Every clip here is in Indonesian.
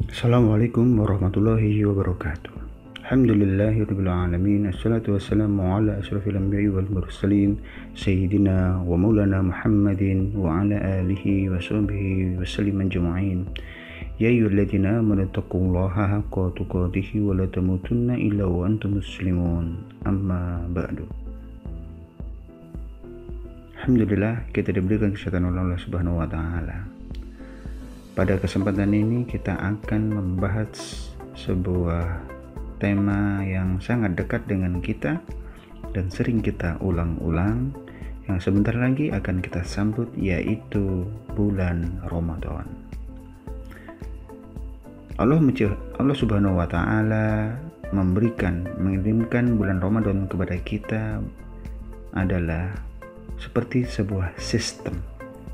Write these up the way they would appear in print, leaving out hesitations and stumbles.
Assalamualaikum warahmatullahi wabarakatuh. Alhamdulillahirabbil alamin. Assalatu wassalamu ala asyrafil anbiya'i wal mursalin sayyidina wa maulana Muhammadin wa ala alihi wa sahbihi wasallim ajma'in. Ya ayyuhalladzina amanu taqullaha haqqa tuqatih wa la tamutunna illa wa antum muslimun. Amma ba'du. Alhamdulillah, kita diberikan kesehatan oleh Allah Subhanahu wa taala. Pada kesempatan ini kita akan membahas sebuah tema yang sangat dekat dengan kita dan sering kita ulang-ulang, yang sebentar lagi akan kita sambut, yaitu bulan Ramadan. Allah Subhanahu wa taala mengirimkan bulan Ramadan kepada kita adalah seperti sebuah sistem.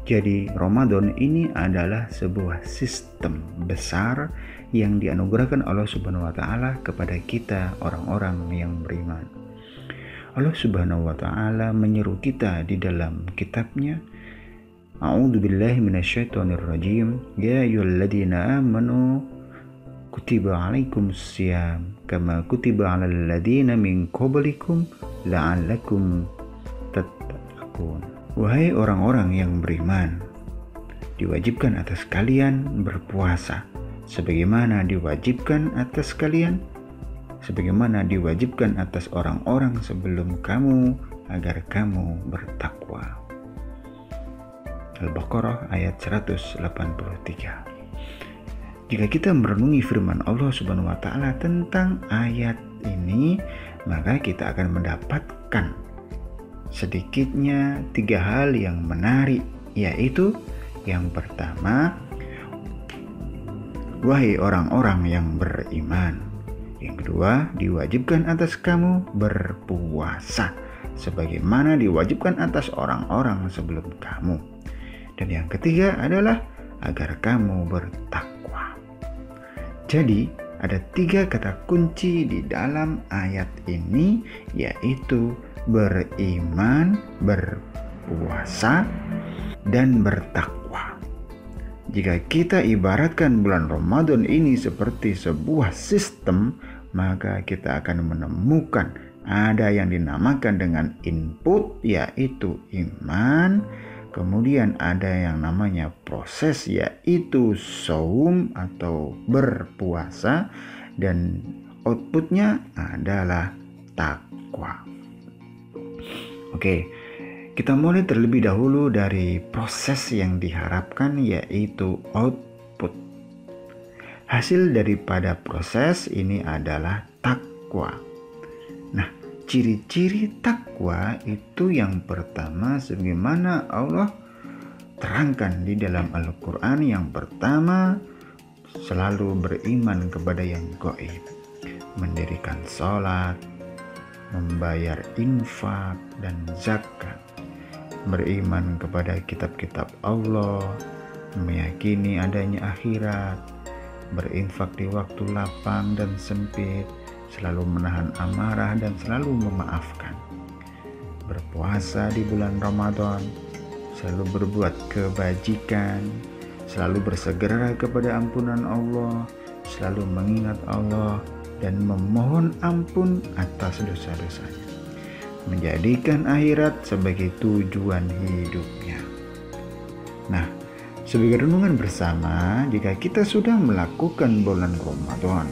Jadi Ramadan ini adalah sebuah sistem besar yang dianugerahkan Allah Subhanahu wa taala kepada kita orang-orang yang beriman. Allah Subhanahu wa taala menyeru kita di dalam kitabnya, A'udzubillahi minasyaitonirrajim, ya ayyuhalladzina amanu kutiba alaikumussyam kama kutiba alal ladzina min qablikum la'allakum tattaqun. Wahai orang-orang yang beriman, diwajibkan atas kalian berpuasa sebagaimana diwajibkan atas orang-orang sebelum kamu, agar kamu bertakwa. Al-Baqarah ayat 183. Jika kita merenungi firman Allah Subhanahu wa taala tentang ayat ini, maka kita akan mendapatkan sedikitnya 3 hal yang menarik, yaitu yang pertama, wahai orang-orang yang beriman. Yang kedua, diwajibkan atas kamu berpuasa sebagaimana diwajibkan atas orang-orang sebelum kamu. Dan yang ketiga adalah agar kamu bertakwa. Jadi ada 3 kata kunci di dalam ayat ini, yaitu beriman, berpuasa, dan bertakwa. Jika kita ibaratkan bulan Ramadan ini seperti sebuah sistem, maka kita akan menemukan ada yang dinamakan dengan input, yaitu iman. Kemudian ada yang namanya proses, yaitu shaum atau berpuasa, dan outputnya adalah takwa. Oke, kita mulai terlebih dahulu dari proses yang diharapkan, yaitu output. Hasil daripada proses ini adalah takwa. Nah, ciri-ciri takwa itu yang pertama, sebagaimana Allah terangkan di dalam Al-Quran. Yang pertama, selalu beriman kepada yang gaib, mendirikan sholat, membayar infak dan zakat, beriman kepada kitab-kitab Allah, meyakini adanya akhirat, berinfak di waktu lapang dan sempit, selalu menahan amarah dan selalu memaafkan, berpuasa di bulan Ramadan, selalu berbuat kebajikan, selalu bersegera kepada ampunan Allah, selalu mengingat Allah dan memohon ampun atas dosa-dosanya, menjadikan akhirat sebagai tujuan hidupnya. Nah, sebagai renungan bersama, jika kita sudah melakukan bulan Ramadan,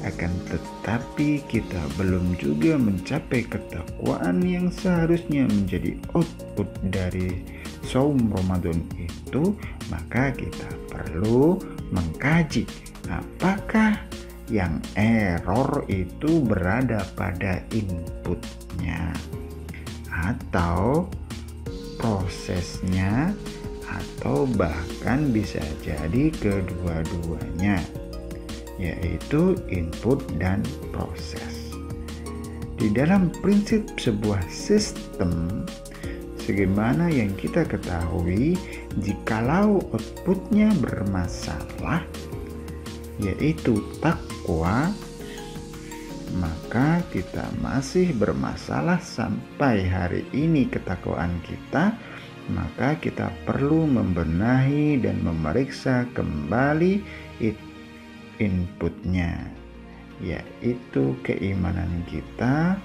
akan tetapi kita belum juga mencapai ketakwaan yang seharusnya menjadi output dari shaum Ramadan itu, maka kita perlu mengkaji apakah yang error itu berada pada inputnya atau prosesnya, atau bahkan bisa jadi kedua-duanya, yaitu input dan proses. Di dalam prinsip sebuah sistem, sebagaimana yang kita ketahui, jikalau outputnya bermasalah, yaitu takwa, maka kita masih bermasalah sampai hari ini ketakwaan kita, maka kita perlu membenahi dan memeriksa kembali inputnya, yaitu keimanan kita.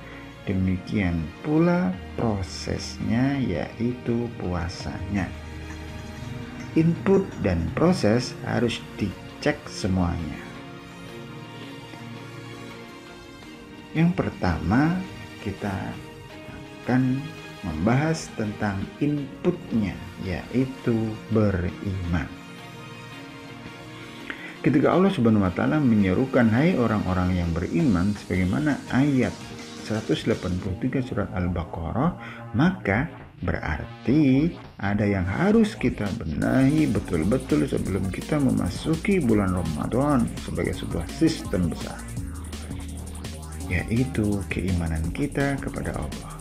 Demikian pula prosesnya, yaitu puasanya. Input dan proses harus dicek semuanya. Yang pertama, kita akan membahas tentang inputnya, yaitu beriman. Ketika Allah Subhanahu wa Ta'ala menyerukan, hai orang-orang yang beriman, sebagaimana ayat 183 surat Al-Baqarah, maka berarti ada yang harus kita benahi betul-betul sebelum kita memasuki bulan Ramadan sebagai sebuah sistem besar, yaitu keimanan kita kepada Allah,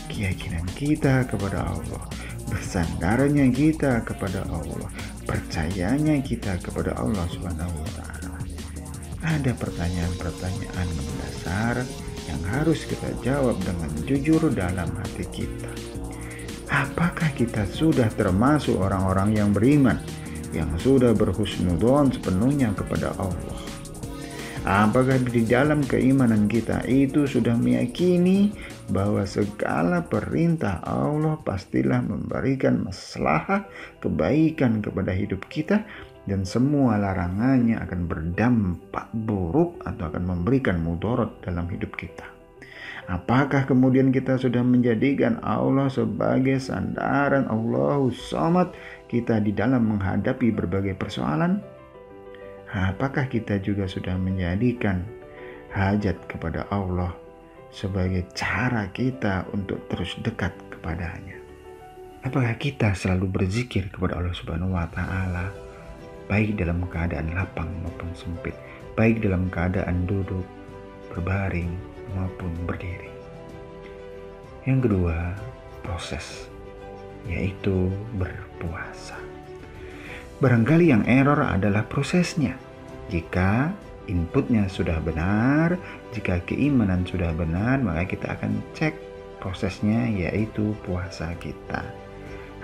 keyakinan kita kepada Allah, bersandarnya kita kepada Allah, percayanya kita kepada Allah Subhanahu wa Ta'ala. Ada pertanyaan-pertanyaan mendasar yang harus kita jawab dengan jujur dalam hati kita. Apakah kita sudah termasuk orang-orang yang beriman, yang sudah berhusnudzon sepenuhnya kepada Allah? Apakah di dalam keimanan kita itu sudah meyakini bahwa segala perintah Allah pastilah memberikan maslahah, kebaikan kepada hidup kita, dan semua larangannya akan berdampak buruk atau akan memberikan mudarat dalam hidup kita? Apakah kemudian kita sudah menjadikan Allah sebagai sandaran, Allahus Samad, kita di dalam menghadapi berbagai persoalan? Apakah kita juga sudah menjadikan hajat kepada Allah sebagai cara kita untuk terus dekat kepadanya? Apakah kita selalu berzikir kepada Allah Subhanahu wa Ta'ala, baik dalam keadaan lapang maupun sempit, baik dalam keadaan duduk, berbaring, maupun berdiri? Yang kedua, proses, yaitu berpuasa. Barangkali yang error adalah prosesnya. Jika inputnya sudah benar, jika keimanan sudah benar, maka kita akan cek prosesnya, yaitu puasa kita.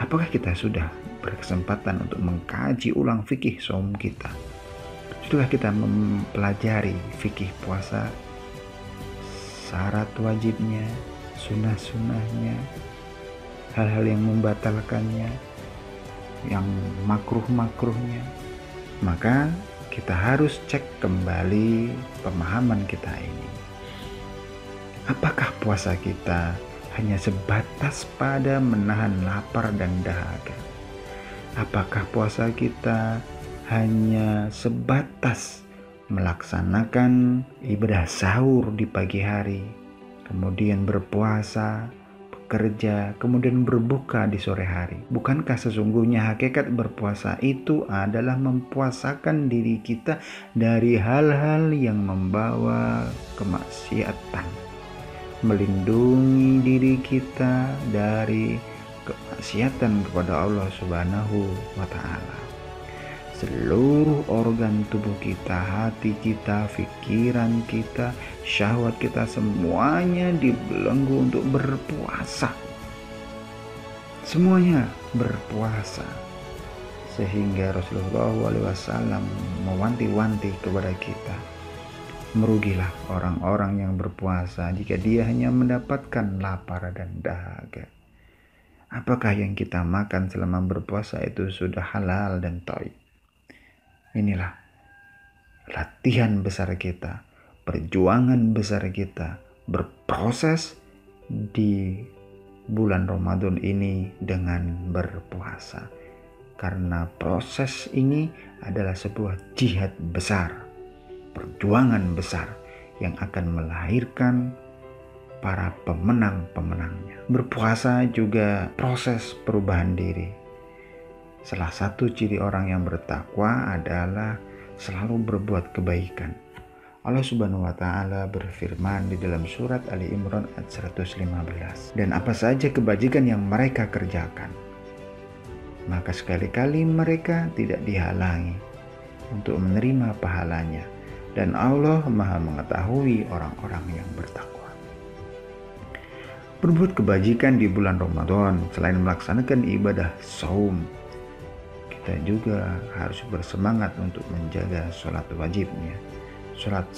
Apakah kita sudah berkesempatan untuk mengkaji ulang fikih shaum kita? Sudahkah kita mempelajari fikih puasa, syarat wajibnya, sunnah-sunnahnya, hal-hal yang membatalkannya, yang makruh-makruhnya? Maka kita harus cek kembali pemahaman kita ini. Apakah puasa kita hanya sebatas pada menahan lapar dan dahaga? Apakah puasa kita hanya sebatas melaksanakan ibadah sahur di pagi hari, kemudian berpuasa, bekerja, kemudian berbuka di sore hari? Bukankah sesungguhnya hakikat berpuasa itu adalah mempuasakan diri kita dari hal-hal yang membawa kemaksiatan, melindungi diri kita dari kemaksiatan kepada Allah Subhanahu wa Ta'ala? Seluruh organ tubuh kita, hati kita, pikiran kita, syahwat kita, semuanya dibelenggu untuk berpuasa. Semuanya berpuasa. Sehingga Rasulullah SAW mewanti-wanti kepada kita, merugilah orang-orang yang berpuasa jika dia hanya mendapatkan lapar dan dahaga. Apakah yang kita makan selama berpuasa itu sudah halal dan thayyib? Inilah latihan besar kita, perjuangan besar kita berproses di bulan Ramadan ini dengan berpuasa. Karena proses ini adalah sebuah jihad besar, perjuangan besar yang akan melahirkan para pemenang-pemenangnya. Berpuasa juga proses perubahan diri. Salah satu ciri orang yang bertakwa adalah selalu berbuat kebaikan. Allah Subhanahu wa Ta'ala berfirman di dalam surat Ali Imran ayat 115, dan apa saja kebajikan yang mereka kerjakan, maka sekali-kali mereka tidak dihalangi untuk menerima pahalanya, dan Allah Maha mengetahui orang-orang yang bertakwa. Berbuat kebajikan di bulan Ramadan selain melaksanakan ibadah shaum, kita juga harus bersemangat untuk menjaga sholat wajibnya, sholat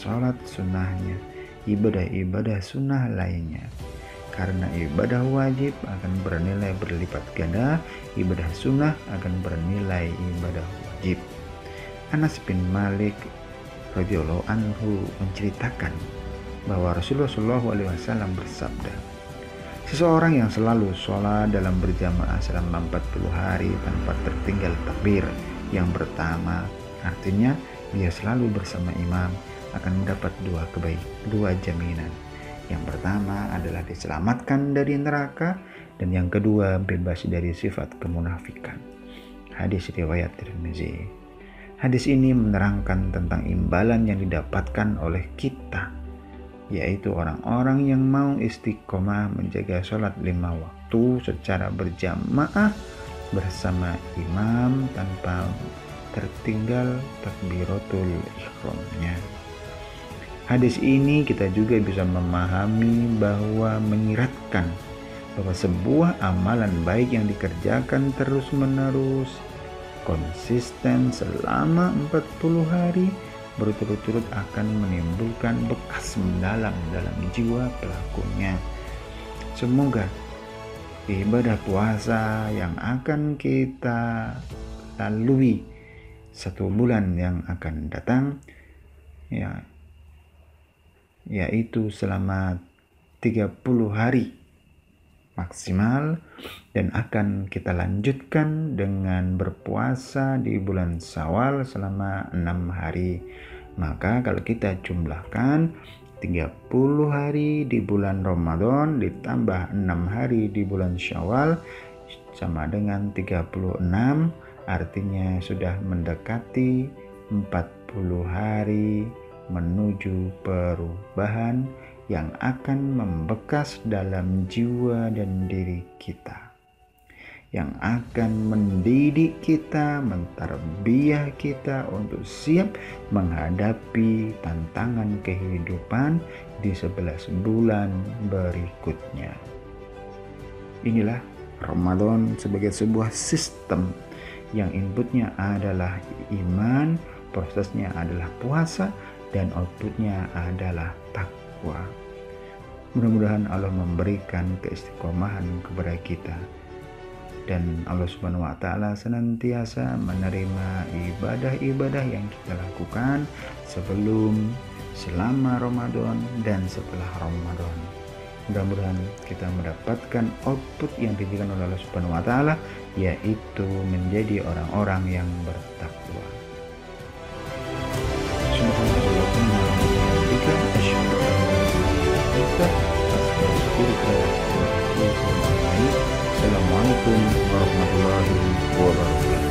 sunnahnya, ibadah-ibadah sunnah lainnya. Karena ibadah wajib akan bernilai berlipat ganda, ibadah sunnah akan bernilai ibadah wajib. Anas bin Malik radhiyallahu anhu menceritakan bahwa Rasulullah SAW bersabda, seseorang yang selalu sholat dalam berjamaah selama 40 hari tanpa tertinggal takbir yang pertama, artinya dia selalu bersama imam, akan mendapat dua jaminan. Yang pertama adalah diselamatkan dari neraka, dan yang kedua bebas dari sifat kemunafikan. Hadis riwayat Tirmizi. Hadis ini menerangkan tentang imbalan yang didapatkan oleh kita, yaitu orang-orang yang mau istiqomah menjaga sholat 5 waktu secara berjamaah bersama imam tanpa tertinggal takbiratul ihramnya. Hadis ini kita juga bisa memahami bahwa menyiratkan bahwa sebuah amalan baik yang dikerjakan terus-menerus konsisten selama 40 hari berturut-turut akan menimbulkan bekas mendalam dalam jiwa pelakunya. Semoga ibadah puasa yang akan kita lalui 1 bulan yang akan datang, yaitu selama 30 hari maksimal, dan akan kita lanjutkan dengan berpuasa di bulan Syawal selama 6 hari. Maka kalau kita jumlahkan 30 hari di bulan Ramadan ditambah 6 hari di bulan Syawal sama dengan 36, artinya sudah mendekati 40 hari menuju perubahan yang akan membekas dalam jiwa dan diri kita, yang akan mendidik kita, mentarbiah kita untuk siap menghadapi tantangan kehidupan di 11 bulan berikutnya. Inilah Ramadan sebagai sebuah sistem yang inputnya adalah iman, prosesnya adalah puasa, dan outputnya adalah takwa. Mudah-mudahan Allah memberikan keistiqomahan kepada kita, dan Allah Subhanahu wa Ta'ala senantiasa menerima ibadah-ibadah yang kita lakukan sebelum, selama Ramadan, dan setelah Ramadan. Mudah-mudahan kita mendapatkan output yang diberikan oleh Allah Subhanahu wa Ta'ala, yaitu menjadi orang-orang yang bertakwa. Assalamualaikum warahmatullahi wabarakatuh.